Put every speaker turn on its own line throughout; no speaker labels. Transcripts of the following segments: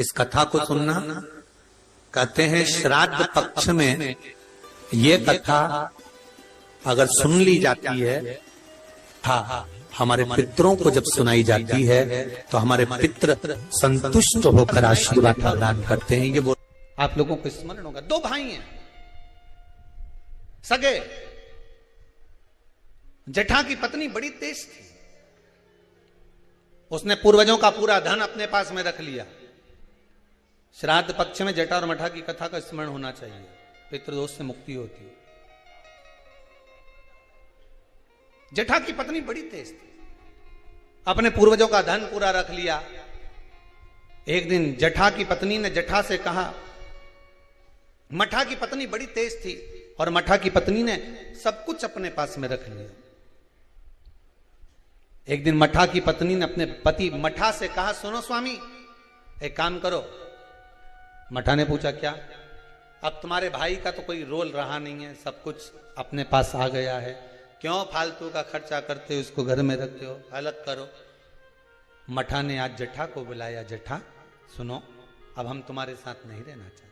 इस कथा को सुनना। कहते हैं श्राद्ध पक्ष में ये कथा अगर सुन ली जाती है, हाँ, हमारे पितरों को जब सुनाई जाती है तो हमारे पितृ संतुष्ट होकर आशीर्वाद प्रदान करते हैं। ये आप लोगों को स्मरण होगा, दो भाई हैं सगे। जेठा की पत्नी बड़ी तेज थी, उसने पूर्वजों का पूरा धन अपने पास में रख लिया। श्राद्ध पक्ष में जेठा और मठा की कथा का स्मरण होना चाहिए, पितृदोष से मुक्ति होती है। जेठा की पत्नी बड़ी तेज थी, अपने पूर्वजों का धन पूरा रख लिया। एक दिन जेठा की पत्नी ने जेठा से कहा, मठा की पत्नी बड़ी तेज थी और मठा की पत्नी ने सब कुछ अपने पास में रख लिया। एक दिन मठा की पत्नी ने अपने पति मठा से कहा, सुनो स्वामी, एक काम करो। मठा ने पूछा, क्या? अब तुम्हारे भाई का तो कोई रोल रहा नहीं है, सब कुछ अपने पास आ गया है, क्यों फालतू का खर्चा करते हो, उसको घर में रखते हो, अलग करो। मठा ने आज जेठा को बुलाया, जेठा सुनो, अब हम तुम्हारे साथ नहीं रहना चाहते,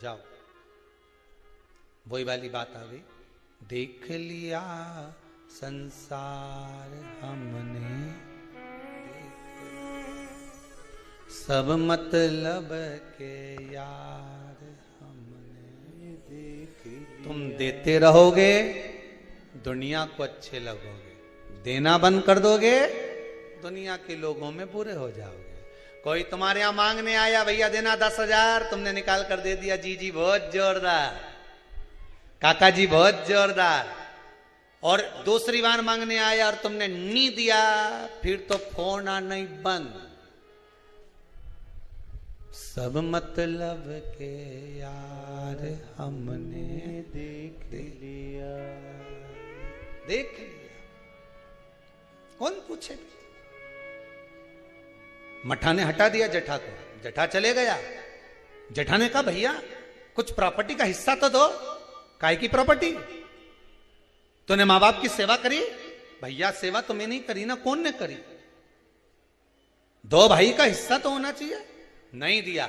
जाओ। वही वाली बात आ गई, देख लिया संसार हमने, सब मतलब के यार हमने देख लिया। तुम देते रहोगे, दुनिया को अच्छे लगोगे, देना बंद कर दोगे, दुनिया के लोगों में बुरे हो जाओगे। कोई तुम्हारे यहां मांगने आया, भैया देना 10,000, तुमने निकाल कर दे दिया, जी जी बहुत जोरदार, काका जी बहुत जोरदार। और दूसरी बार मांगने आया और तुमने नहीं दिया, फिर तो फोन आना ही बंद। सब मतलब के यार हमने देख लिया, देख लिया, कौन पूछे। मठा ने हटा दिया जेठा को, जेठा चले गया। जेठा ने कहा, भैया कुछ प्रॉपर्टी का हिस्सा तो दो। काय की प्रॉपर्टी? तूने मां बाप की सेवा करी? भैया सेवा तो मैंने नहीं करी ना, कौन ने करी? दो भाई का हिस्सा तो होना चाहिए। नहीं दिया,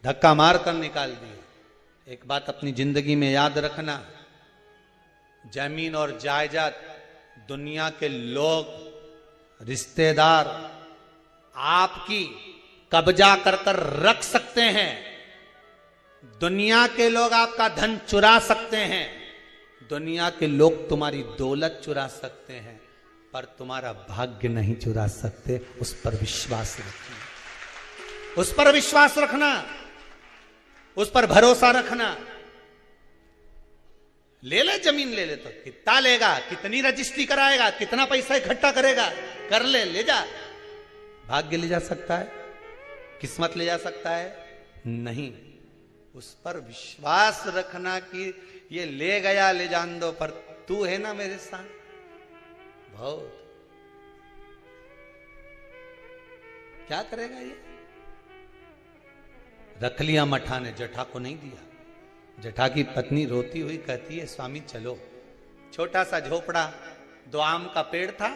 धक्का मार कर निकाल दिया। एक बात अपनी जिंदगी में याद रखना, जमीन और जायदाद दुनिया के लोग, रिश्तेदार आपकी कब्जा कर कर रख सकते हैं, दुनिया के लोग आपका धन चुरा सकते हैं, दुनिया के लोग तुम्हारी दौलत चुरा सकते हैं, पर तुम्हारा भाग्य नहीं चुरा सकते। उस पर विश्वास रखना, उस पर विश्वास रखना, उस पर भरोसा रखना। ले ले जमीन, ले ले तो कितना लेगा, कितनी रजिस्ट्री कराएगा, कितना पैसा इकट्ठा करेगा, कर ले, ले जा। भाग्य ले जा सकता है, किस्मत ले जा सकता है? नहीं। उस पर विश्वास रखना कि ये ले गया, ले जान दो, पर तू है ना मेरे साथ। बहुत क्या करेगा ये? रख लिया मठा ने, जेठा को नहीं दिया। जेठा की पत्नी रोती हुई कहती है, स्वामी चलो। छोटा सा झोपड़ा, 2 आम का पेड़ था,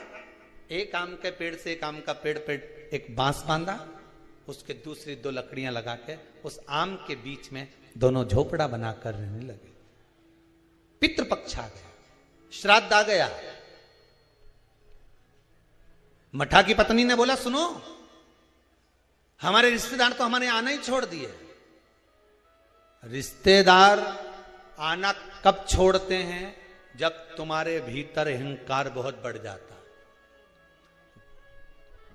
एक आम के पेड़ से एक आम का पेड़ पे एक बांस बांधा, उसके दूसरी 2 लकड़ियां लगा के उस आम के बीच में दोनों झोपड़ा बनाकर रहने लगे। पितृपक्ष आ गया, श्राद्ध आ गया। मठा की पत्नी ने बोला, सुनो, हमारे रिश्तेदार तो हमारे आना ही छोड़ दिए। रिश्तेदार आना कब छोड़ते हैं? जब तुम्हारे भीतर अहंकार बहुत बढ़ जाता।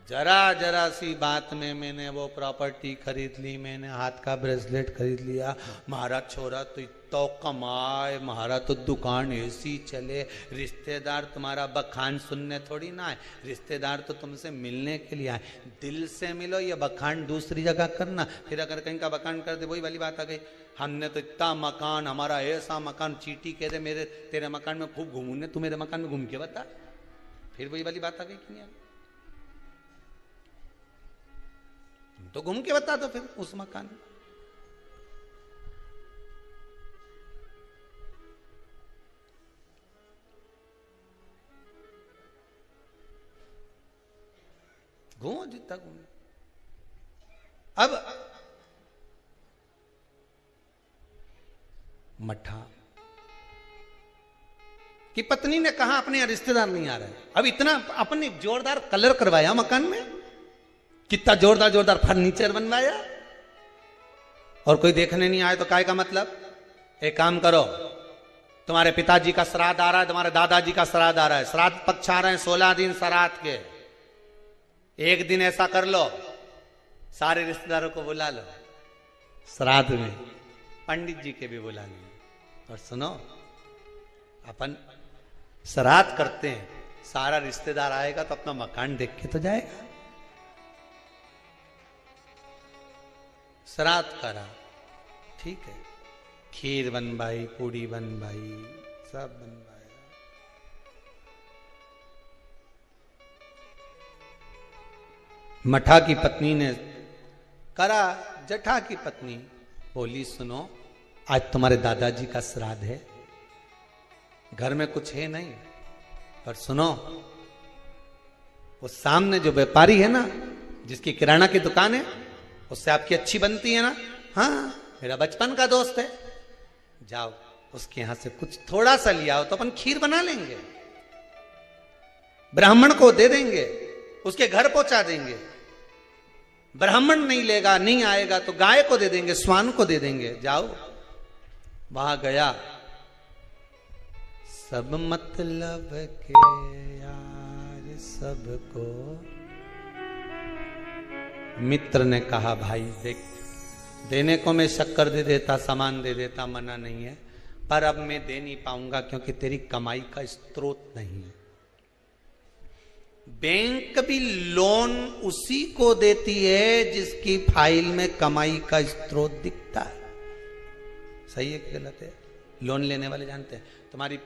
जरा जरा सी बात में मैंने वो प्रॉपर्टी खरीद ली, मैंने हाथ का ब्रेसलेट खरीद लिया, महारा छोरा तो इतना कमाए, महारा तो दुकान ऐसी चले। रिश्तेदार तुम्हारा बखान सुनने थोड़ी ना आए, रिश्तेदार तो तुमसे मिलने के लिए आए। दिल से मिलो, ये बखान दूसरी जगह करना। फिर अगर कहीं का बखान कर दे, वही वाली बात आ गई, हमने तो इतना मकान, हमारा ऐसा मकान, चीटी कह दे मेरे तेरे मकान में खूब घूमूंगे, तू मेरे मकान में घूम के बता। फिर वही वाली बात आ गई कि नहीं? तो घूम के बता दो फिर उस मकान में। घूमो जितना घूमो। अब मठा की पत्नी ने कहा अपने यहाँ रिश्तेदार नहीं आ रहे। अब इतना अपने जोरदार कलर करवाया मकान में, कितना जोरदार जोरदार फर्नीचर बनवाया, और कोई देखने नहीं आए तो काय का मतलब। एक काम करो, तुम्हारे पिताजी का श्राद्ध आ रहा है, तुम्हारे दादाजी का श्राद्ध आ रहा है, श्राद्ध पक्ष आ रहे हैं 16 दिन श्राद्ध के। एक दिन ऐसा कर लो, सारे रिश्तेदारों को बुला लो श्राद्ध में, पंडित जी के भी बुला लो। और सुनो, अपन श्राद्ध करते हैं, सारा रिश्तेदार आएगा तो अपना मकान देख के तो जाएगा। श्राद्ध करा, ठीक है, खीर बनवाई, पूड़ी बनवाई, सब बनवाया। मठा की पत्नी ने करा, जठा की पत्नी बोली सुनो, आज तुम्हारे दादाजी का श्राद्ध है, घर में कुछ है नहीं, पर सुनो, वो सामने जो व्यापारी है ना, जिसकी किराना की दुकान है, उससे आपकी अच्छी बनती है ना, हाँ मेरा बचपन का दोस्त है, जाओ उसके यहां से कुछ थोड़ा सा लिया हो तो अपन खीर बना लेंगे, ब्राह्मण को दे देंगे, उसके घर पहुंचा देंगे। ब्राह्मण नहीं लेगा, नहीं आएगा तो गाय को दे देंगे, स्वान को दे देंगे, जाओ। वहां गया, सब मतलब के यार सबको। मित्र ने कहा भाई देख, देने को मैं शक्कर दे देता, सामान दे देता, मना नहीं है, पर अब मैं दे नहीं पाऊंगा क्योंकि तेरी कमाई का स्रोत नहीं है। बैंक भी लोन उसी को देती है जिसकी फाइल में कमाई का स्रोत दिखता है। सही है कि गलत है? लोन लेने वाले जानते हैं, तुम्हारी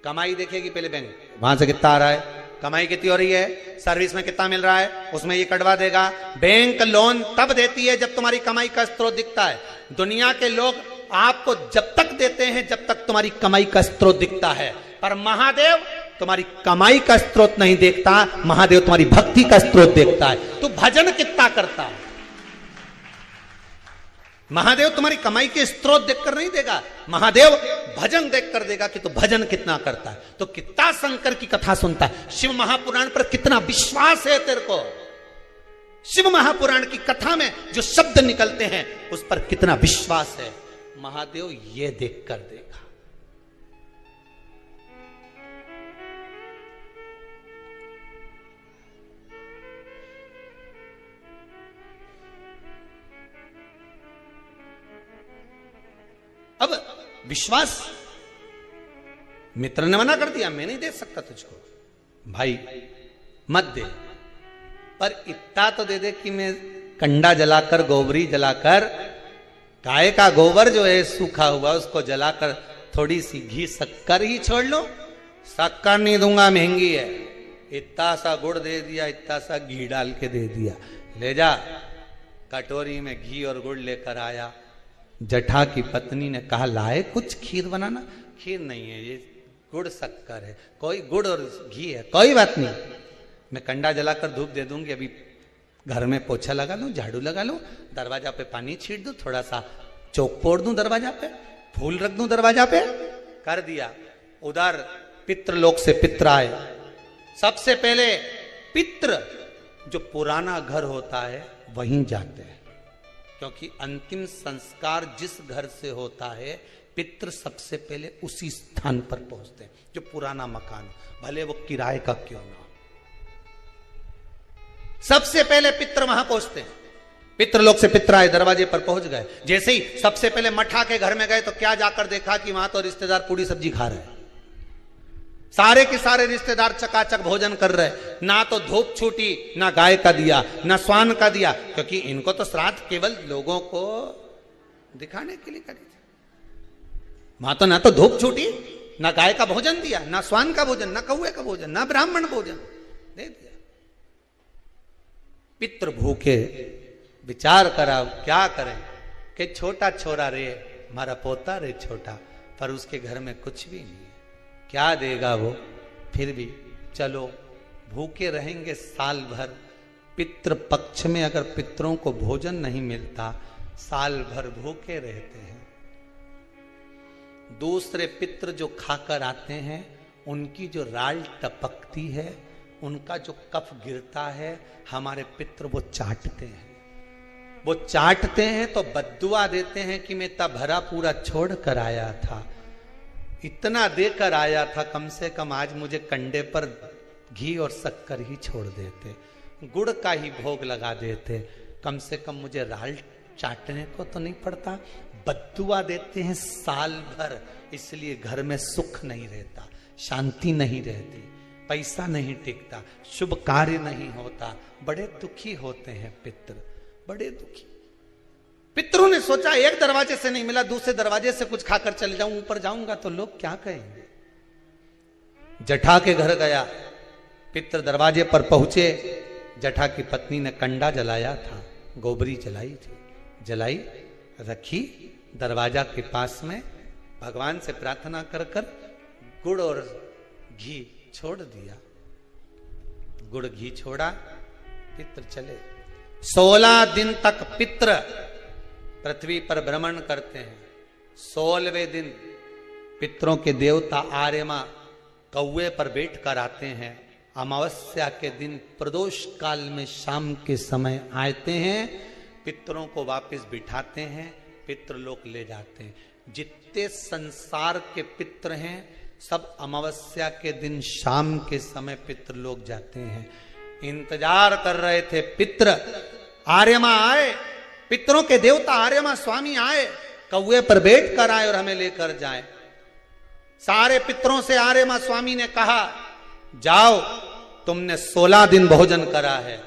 कमाई देखेगी पहले बैंक, वहां से कितना आ रहा है, कमाई कितनी हो रही है, सर्विस में कितना मिल रहा है, उसमें ये कटवा देगा। बैंक लोन तब देती है जब तुम्हारी कमाई का स्रोत दिखता है। दुनिया के लोग आपको जब तक देते हैं जब तक तुम्हारी कमाई का स्रोत दिखता है, पर महादेव तुम्हारी कमाई का स्रोत नहीं देखता, महादेव तुम्हारी भक्ति का स्रोत देखता है। तू भजन कितना करता है, महादेव तुम्हारी कमाई के स्रोत देखकर नहीं देगा, महादेव भजन देखकर देगा कि तू भजन कितना करता है, तो कितना शंकर की कथा सुनता है, शिव महापुराण पर कितना विश्वास है तेरे को, शिव महापुराण की कथा में जो शब्द निकलते हैं उस पर कितना विश्वास है, महादेव ये देखकर देगा। अब विश्वास, मित्र ने मना कर दिया, मैं नहीं दे सकता तुझको, भाई मत दे, पर इतना तो दे दे कि मैं कंडा जलाकर, गोबरी जलाकर, गाय का गोबर जो है सूखा हुआ उसको जलाकर थोड़ी सी घी शक्कर ही छोड़ लो। शक्कर नहीं दूंगा, महंगी है, इतना सा गुड़ दे दिया, इतना सा घी डाल के दे दिया, ले जा। कटोरी में घी और गुड़ लेकर आया। जठा की पत्नी ने कहा लाए कुछ खीर बनाना, खीर नहीं है, ये गुड़ शक्कर है, कोई गुड़ और घी है, कोई बात नहीं, मैं कंडा जलाकर धूप दे दूंगी, अभी घर में पोछा लगा लूं, झाड़ू लगा लूं, दरवाजा पे पानी छीट दूं, थोड़ा सा चौक पोड़ दूं दरवाजा पे, फूल रख दूं दरवाजा पे, कर दिया। उधर पितृलोक से पित्र आए। सबसे पहले पित्र जो पुराना घर होता है वहीं जाते हैं, क्योंकि अंतिम संस्कार जिस घर से होता है पितृ सबसे पहले उसी स्थान पर पहुंचते हैं, जो पुराना मकान, भले वो किराए का क्यों ना हो, सबसे पहले पितृ वहां पहुंचते हैं। पितृलोक से पित्र आए, दरवाजे पर पहुंच गए। जैसे ही सबसे पहले मठा के घर में गए तो क्या जाकर देखा कि वहां तो रिश्तेदार पूरी सब्जी खा रहे हैं, सारे के सारे रिश्तेदार चकाचक भोजन कर रहे, ना तो धूप छूटी, ना गाय का दिया, ना स्वान का दिया, क्योंकि इनको तो श्राद्ध केवल लोगों को दिखाने के लिए करी थी। वहां तो ना तो धूप छूटी, ना गाय का भोजन दिया, ना स्वान का भोजन, ना कौए का भोजन, ना ब्राह्मण भोजन दे दिया। पितृ भूखे, विचार करा क्या करें, कि छोटा छोरा रे, हमारा पोता रे छोटा, पर उसके घर में कुछ भी नहीं, क्या देगा वो, फिर भी चलो भूखे रहेंगे साल भर, पितृ पक्ष में अगर पितरों को भोजन नहीं मिलता, साल भर भूखे रहते हैं। दूसरे पितृ जो खाकर आते हैं, उनकी जो राल टपकती है, उनका जो कफ गिरता है, हमारे पितृ वो चाटते हैं। वो चाटते हैं तो बद्दुआ देते हैं कि मैं तब भरा पूरा छोड़ कर आया था, इतना देकर आया था, कम से कम आज मुझे कंडे पर घी और शक्कर ही छोड़ देते, गुड़ का ही भोग लगा देते, कम से कम मुझे राल चाटने को तो नहीं पड़ता। बद्दुआ देते हैं साल भर, इसलिए घर में सुख नहीं रहता, शांति नहीं रहती, पैसा नहीं टिकता, शुभ कार्य नहीं होता, बड़े दुखी होते हैं पितृ, बड़े दुखी। पितरों ने सोचा एक दरवाजे से नहीं मिला, दूसरे दरवाजे से कुछ खाकर चले जाऊं, ऊपर जाऊंगा तो लोग क्या कहेंगे। जठा के घर गया, पितृ दरवाजे पर पहुंचे, जठा की पत्नी ने कंडा जलाया था, गोबरी जलाई थी, जलाई रखी दरवाजा के पास में, भगवान से प्रार्थना कर कर गुड़ और घी छोड़ दिया, गुड़ घी छोड़ा, पितृ चले। 16 दिन तक पितृ पृथ्वी पर भ्रमण करते हैं। 16वें दिन पितरों के देवता आर्यमा कौवे पर बैठ कर आते हैं। अमावस्या के दिन प्रदोष काल में शाम के समय आते हैं, पितरों को वापस बिठाते हैं, पितृ लोग ले जाते हैं। जितने संसार के पितृ हैं सब अमावस्या के दिन शाम के समय पितृ लोग जाते हैं। इंतजार कर रहे थे पितृ, आर्यमा आए, पितरों के देवता आर्यमा स्वामी आए, कौवे पर बैठ कर आए और हमें लेकर जाए। सारे पितरों से आर्यमा स्वामी ने कहा, जाओ तुमने 16 दिन भोजन करा है,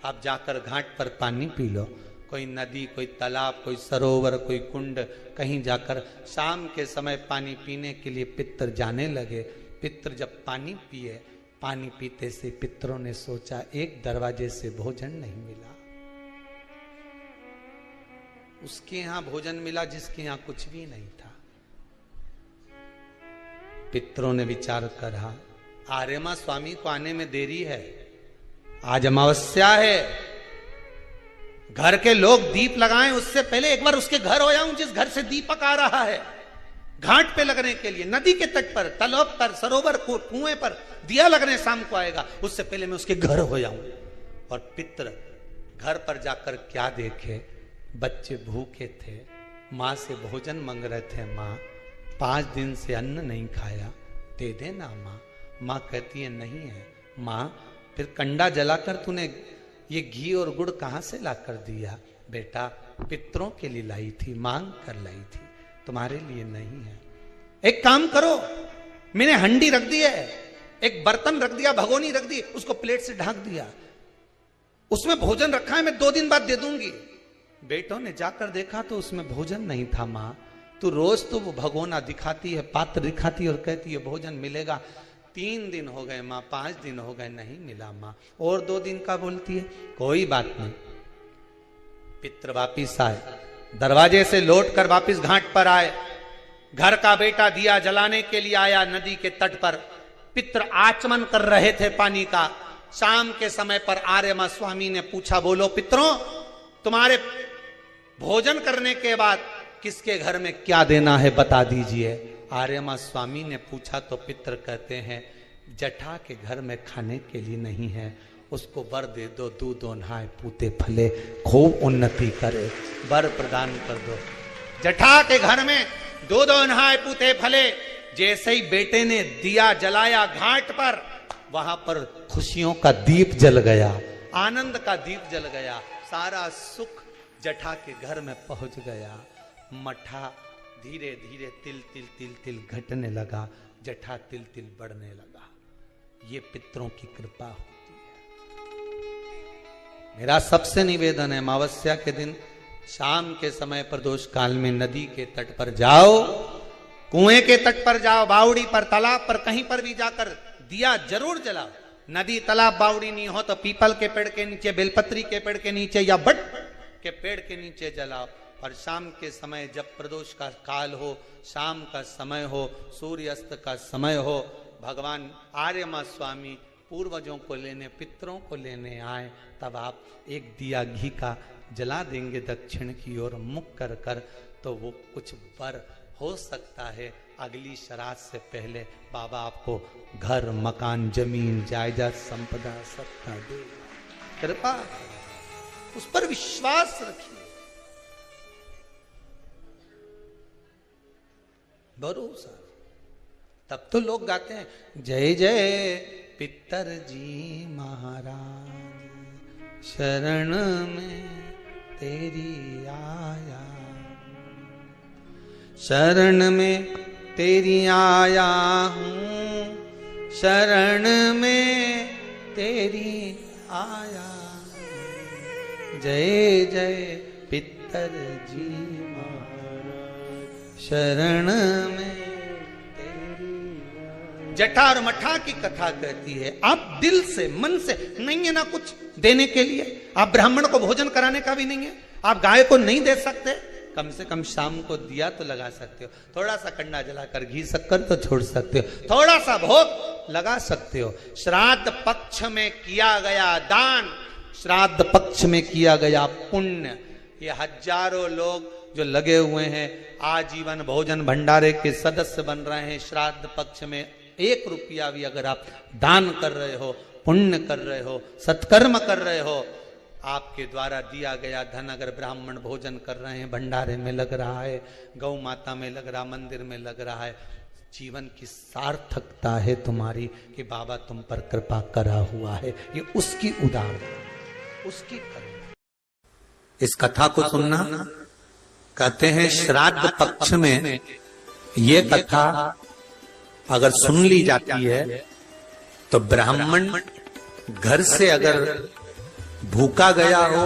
अब जाकर घाट पर पानी पी लो। कोई नदी, कोई तालाब, कोई सरोवर, कोई कुंड, कहीं जाकर शाम के समय पानी पीने के लिए पितर जाने लगे। पितर जब पानी पिए, पानी पीते से पितरों ने सोचा एक दरवाजे से भोजन नहीं मिला, उसके यहां भोजन मिला जिसके यहां कुछ भी नहीं था। पितरों ने विचार करा, आर्यमा स्वामी को आने में देरी है, आज अमावस्या है, घर के लोग दीप लगाएं उससे पहले एक बार उसके घर हो जाऊं जिस घर से दीपक आ रहा है। घाट पे लगने के लिए, नदी के तट पर, तालाब पर, सरोवर को, कुएं पर दिया लगने शाम को आएगा, उससे पहले मैं उसके घर हो जाऊं। और पितर घर पर जाकर क्या देखे, बच्चे भूखे थे, माँ से भोजन मांग रहे थे, माँ 5 दिन से अन्न नहीं खाया, दे देना माँ। माँ कहती है नहीं है माँ, फिर कंडा जलाकर तूने ये घी और गुड़ कहां से ला कर दिया? बेटा पितरों के लिए लाई थी, मांग कर लाई थी, तुम्हारे लिए नहीं है। एक काम करो, मैंने हंडी रख दी है, एक बर्तन रख दिया, भगोनी रख दी, उसको प्लेट से ढक दिया, उसमें भोजन रखा है, मैं 2 दिन बाद दे दूंगी। बेटों ने जाकर देखा तो उसमें भोजन नहीं था। माँ तू रोज तो वो भगोना दिखाती है, पात्र दिखाती है और कहती है भोजन मिलेगा। 3 दिन हो गए माँ, 5 दिन हो गए, नहीं मिला माँ, और 2 दिन का बोलती है। कोई बात नहीं। पितर वापिस आए, दरवाजे से लौटकर वापिस घाट पर आए। घर का बेटा दिया जलाने के लिए आया नदी के तट पर। पितर आचमन कर रहे थे पानी का। शाम के समय पर आर्यमा स्वामी ने पूछा, बोलो पितरों, तुम्हारे भोजन करने के बाद किसके घर में क्या देना है बता दीजिए। आर्यमा स्वामी ने पूछा तो पितर कहते हैं, जठा के घर में खाने के लिए नहीं है, उसको वर दे दो, दूध नहाए पूते फले, खूब उन्नति करे, वर प्रदान कर दो। जठा के घर में दूध नहाए पूते फले। जैसे ही बेटे ने दिया जलाया घाट पर, वहां पर खुशियों का दीप जल गया, आनंद का दीप जल गया, सारा सुख जठा के घर में पहुंच गया। मठा धीरे धीरे तिल तिल तिल तिल घटने लगा, जठा तिल तिल बढ़ने लगा। ये पितरों की कृपा होती है। मेरा सबसे निवेदन है, अमावस्या के दिन शाम के समय प्रदोष काल में नदी के तट पर जाओ, कुएं के तट पर जाओ, बावड़ी पर, तालाब पर, कहीं पर भी जाकर दिया जरूर जलाओ। नदी तालाब बावड़ी नहीं हो तो पीपल के पेड़ के नीचे, बेलपत्री के पेड़ के नीचे या बट के पेड़ के नीचे जलाओ। और शाम के समय जब प्रदोष का काल हो, शाम का समय हो, सूर्यास्त का समय हो, भगवान आर्यमा स्वामी पूर्वजों को लेने, पितरों को लेने आए, तब आप एक दिया घी का जला देंगे दक्षिण की ओर मुख कर कर, तो वो कुछ वर हो सकता है। अगली श्राद्ध से पहले बाबा आपको घर, मकान, जमीन, जायदाद, संपदा सबका दे। कृपा, उस पर विश्वास रखिए, भरोसा। तब तो लोग गाते हैं, जय जय पितर जी महाराज, शरण में तेरी आया, शरण में तेरी आया हूँ, शरण में तेरी आया, जय जय पितर जी महाराज, शरण में तेरी। जटा और मठा की कथा कहती है, आप दिल से, मन से, नहीं है ना कुछ देने के लिए, आप ब्राह्मण को भोजन कराने का भी नहीं है, आप गाय को नहीं दे सकते, कम से कम शाम को दिया तो लगा सकते हो, थोड़ा सा कंडा जलाकर घी शक्कर तो छोड़ सकते हो, थोड़ा सा भोग लगा सकते हो। श्राद्ध पक्ष में किया गया दान, श्राद्ध पक्ष में किया गया पुण्य, ये हजारों लोग जो लगे हुए हैं आजीवन भोजन भंडारे के सदस्य बन रहे हैं, श्राद्ध पक्ष में 1 रुपया भी अगर आप दान कर रहे हो, पुण्य कर रहे हो, सत्कर्म कर रहे हो, आपके द्वारा दिया गया धन अगर ब्राह्मण भोजन कर रहे हैं, भंडारे में लग रहा है, गौ माता में लग रहा, मंदिर में लग रहा है, जीवन की सार्थकता है तुम्हारी कि बाबा तुम पर कृपा करा हुआ है। ये उसकी उदारता, उसकी करुणा। इस कथा को सुनना, कहते हैं श्राद्ध पक्ष में ये कथा अगर सुन ली जाती है तो ब्राह्मण घर से अगर भूखा गया हो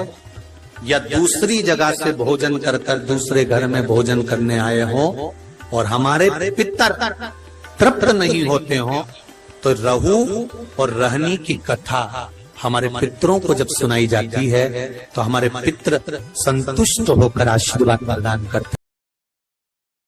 या दूसरी जगह से भोजन कर कर दूसरे घर में भोजन करने आए हो और हमारे पितर तृप्त नहीं होते हो, तो रहू और रहनी की कथा हमारे पितरों को जब सुनाई जाती है तो हमारे पितर संतुष्ट होकर आशीर्वाद प्रदान करते हैं।